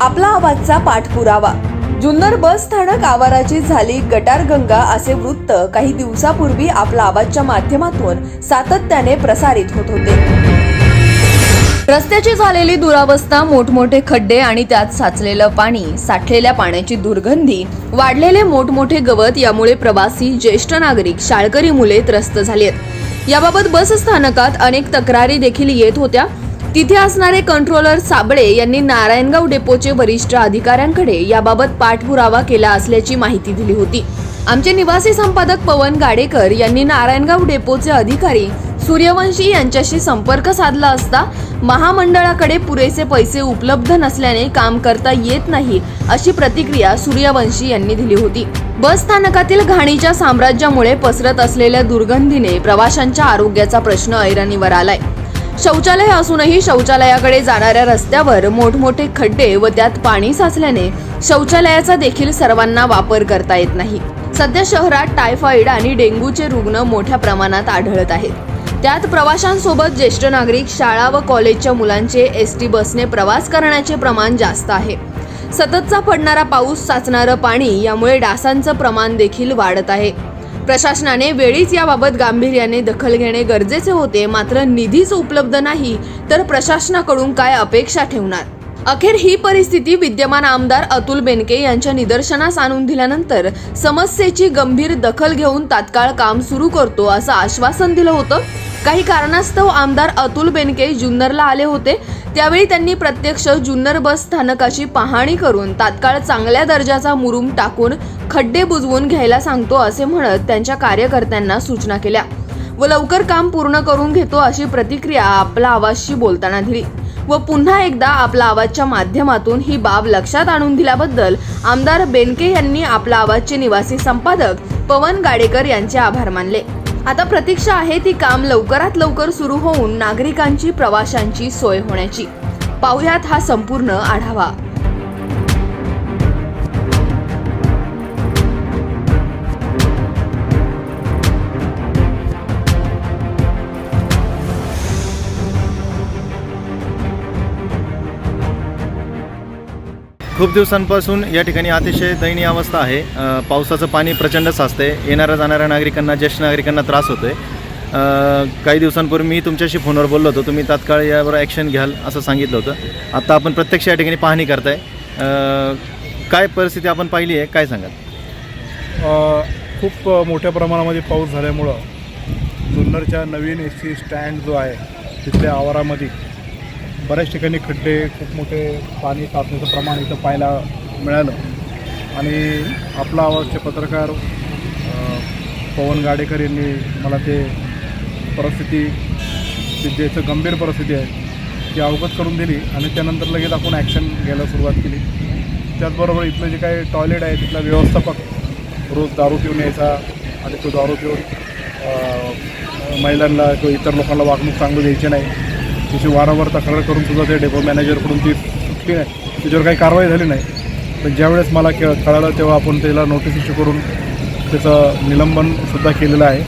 आपला आवाजचा पाठपुरावा. जुन्नर बस स्थानक आवाराची झाली गटारगंगा असे वृत्त काही दिवसापूर्वी आपला आवाजच्या माध्यमातून सातत्याने प्रसारित होत होते. रस्त्याची झालेली दुरावस्था, मोठमोठे खड्डे आणि त्यात साचलेलं पाणी, साठलेल्या पाण्याची दुर्गंधी, वाढलेले मोठमोठे गवत यामुळे प्रवासी, ज्येष्ठ नागरिक, शाळकरी मुले त्रस्त झालीत. याबाबत बस स्थानकात अनेक तक्रारी देखील येत होत्या. तिथे असणारे कंट्रोलर साबळे यांनी नारायणगाव डेपोचे वरिष्ठ अधिकाऱ्यांकडे याबाबत पाठपुरावा केला असल्याची माहिती दिली होती. आमचे निवासी संपादक पवन गाडेकर यांनी नारायणगाव डेपोचे अधिकारी सूर्यवंशी यांच्याशी संपर्क साधला असता महामंडळाकडे पुरेसे पैसे उपलब्ध नसल्याने काम करता येत नाही अशी प्रतिक्रिया सूर्यवंशी यांनी दिली होती. बस स्थानकातील घाणीच्या साम्राज्यामुळे पसरत असलेल्या दुर्गंधीने प्रवाशांच्या आरोग्याचा प्रश्न ऐरणीवर आलाय. शौचालय असूनही शौचालयाकडे जाणाऱ्या रस्त्यावर मोठमोठे खड्डे व त्यात पाणी साचल्याने शौचालयाचा देखील सर्वांना वापर करता येत नाही. सध्या शहरात टायफॉइड आणि डेंग्यूचे रुग्ण मोठ्या प्रमाणात आढळत आहेत. त्यात प्रवाशांसोबत ज्येष्ठ नागरिक, शाळा व कॉलेजच्या मुलांचे एसटी बसने प्रवास करण्याचे प्रमाण जास्त आहे. सततचा पडणारा पाऊस, साचणारं पाणी यामुळे डासांचं प्रमाण देखील वाढत आहे. प्रशासनाने वेळीच याबाबत गांभीर्याने दखल घेणे गरजेचे होते. मात्र निधीच उपलब्ध नाही तर प्रशासनाकडून काय अपेक्षा ठेवणार? अखेर ही परिस्थिती विद्यमान आमदार अतुल बेनके यांच्या निदर्शनास आणून दिल्यानंतर समस्येची गंभीर दखल घेऊन तात्काळ काम सुरू करतो असं आश्वासन दिलं होतं. काही कारणास्तव आमदार अतुल बेनके जुन्नरला आले होते. त्यावेळी त्यांनी प्रत्यक्ष जुन्नर बस स्थानकाची पाहणी करून तात्काळ चांगल्या दर्जाचा मुरुम टाकून खड्डे बुजवून घ्यायला सांगतो असे म्हणत त्यांच्या कार्यकर्त्यांना सूचना केल्या व लवकर काम पूर्ण करून घेतो अशी प्रतिक्रिया आपला आवाजशी बोलताना दिली. व पुन्हा एकदा आपला आवाजच्या माध्यमातून ही बाब लक्षात आणून दिल्याबद्दल आमदार बेनके यांनी आपला आवाजचे निवासी संपादक पवन गाडेकर यांचे आभार मानले. आता प्रतीक्षा आहे ती काम लवकरात लवकर सुरू होऊन नागरिकांची, प्रवाशांची सोय होण्याची. पाहुयात हा संपूर्ण आढावा. खूप दिवसांपासून या ठिकाणी अतिशय दयनीय अवस्था आहे. पावसाचं पाणी प्रचंड साचते. येणाऱ्या जाणाऱ्या नागरिकांना, ज्येष्ठ नागरिकांना त्रास होतोय. काही दिवसांपूर्वी मी तुमच्याशी फोनवर बोललो होतो. तुम्ही तात्काळ यावर ॲक्शन घ्याल असं सांगितलं होतं. आता आपण प्रत्यक्ष या ठिकाणी पाहणी करताय. काय परिस्थिती आपण पाहिली आहे, काय सांगाल? खूप मोठ्या प्रमाणामध्ये पाऊस झाल्यामुळं जुन्नरच्या नवीन एसटी स्टँड जो आहे तिथल्या आवारामध्ये बऱ्याच ठिकाणी खड्डे, खूप मोठे पाणी साचण्याचं प्रमाण इथं पाहायला मिळालं. आणि आपला आवाजचे पत्रकार पवन गाडेकर यांनी मला ते परिस्थिती, ज्याचं गंभीर परिस्थिती आहे ती अवगत करून दिली आणि त्यानंतर लगेच आपण ॲक्शन घ्यायला सुरुवात केली. त्याचबरोबर इथलं जे काही टॉयलेट आहे तिथला व्यवस्थापक रोज दारू पिऊन यायचा आणि तो दारू पिऊन महिलांना किंवा इतर लोकांना वागणूक चांगली द्यायची नाही, त्याची वारंवार तक्रार करून सुद्धा ते डेपो मॅनेजरकडून ती सुटली नाही, त्याच्यावर काही कारवाई झाली नाही. पण ज्यावेळेस मला कळालं तेव्हा आपण त्याला नोटीस इश्यू करून त्याचं निलंबनसुद्धा केलेलं आहे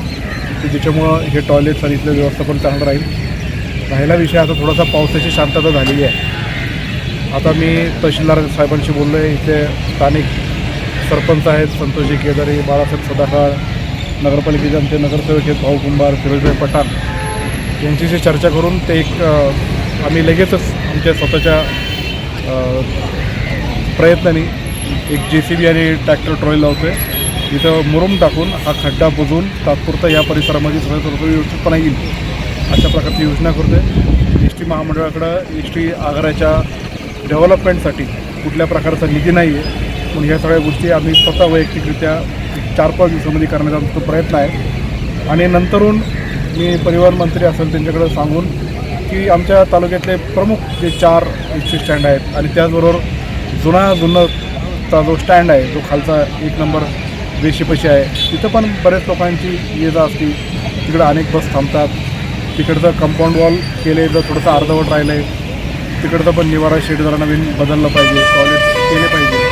की ज्याच्यामुळं हे टॉयलेट्स आणि इथलं व्यवस्थापन चांगलं राहील. राहिला विषय आता थोडासा पावसाची शांतता झालेली आहे. आता मी तहसीलदार साहेबांशी बोललो आहे. इथले स्थानिक सरपंच आहेत संतोषजी केदारी, बाळासाहेब सदाकाळ, नगरपालिकेचे आमचे नगरसेवक आहेत भाऊ कुंभार, फिरोजभाई पठाण यांच्याशी चर्चा करून ते आम्ही लगेचच आमच्या स्वतःच्या प्रयत्नांनी एक JCB आणि ट्रॅक्टर ट्रॉली लावतो आहे. इथं मुरुम टाकून हा खड्डा बुजवून तात्पुरता या परिसरामध्ये सगळं व्यवस्थितपणा येईल अशा प्रकारची योजना करतो आहे. एसटी महामंडळाकडं एसटी आगाराच्या डेव्हलपमेंटसाठी कुठल्या प्रकारचा निधी नाही आहे. पण ह्या सगळ्या गोष्टी आम्ही स्वतः वैयक्तिकरित्या 4-5 दिवसामध्ये करण्याचा आमचा प्रयत्न आहे. आणि नंतरून मी परिवहन मंत्री असेल त्यांच्याकडे सांगून की आमच्या तालुक्यातले प्रमुख जे 4 एसटी स्टँड आहेत आणि त्याचबरोबर जुन्नरचा जो स्टँड आहे जो खालचा 1 नंबर वेशीपाशी आहे तिथं पण बरेच लोकांची ये जा असते. तिकडं अनेक बस थांबतात. तिकडचं कंपाऊंड वॉल केले तर थोडंसं अर्धवट राहिलं आहे. तिकडचं पण निवारा शेड जरा नवीन बदललं पाहिजे, टॉयलेट्स केले पाहिजे.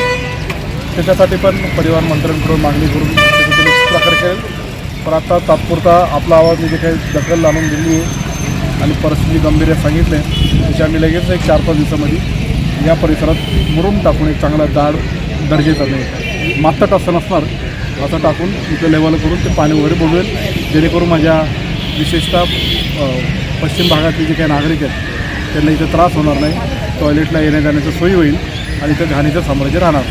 त्याच्यासाठी पण परिवहन मंत्र्यांकडून मागणी करून त्याचं प्रकारे करेल. पण आता तात्पुरता आपला आवाज जे काही दखल आणून दिली आहे आणि परिस्थिती गंभीर सांगितले त्याची आम्ही लगेच एक 4-5 दिवसामध्ये या परिसरात मुरुम टाकून एक चांगला दाड दर्जेचं नाही मातट असं नसणार असं टाकून इथं लेवल करून ते पाणी वगैरे बुडवेल, जेणेकरून माझ्या विशेषतः पश्चिम भागातले जे काही नागरिक आहेत त्यांना इथं त्रास होणार नाही, टॉयलेटला येण्या जाण्याची सोयी होईल आणि इथं घाणीचं साम्राज्य राहणार.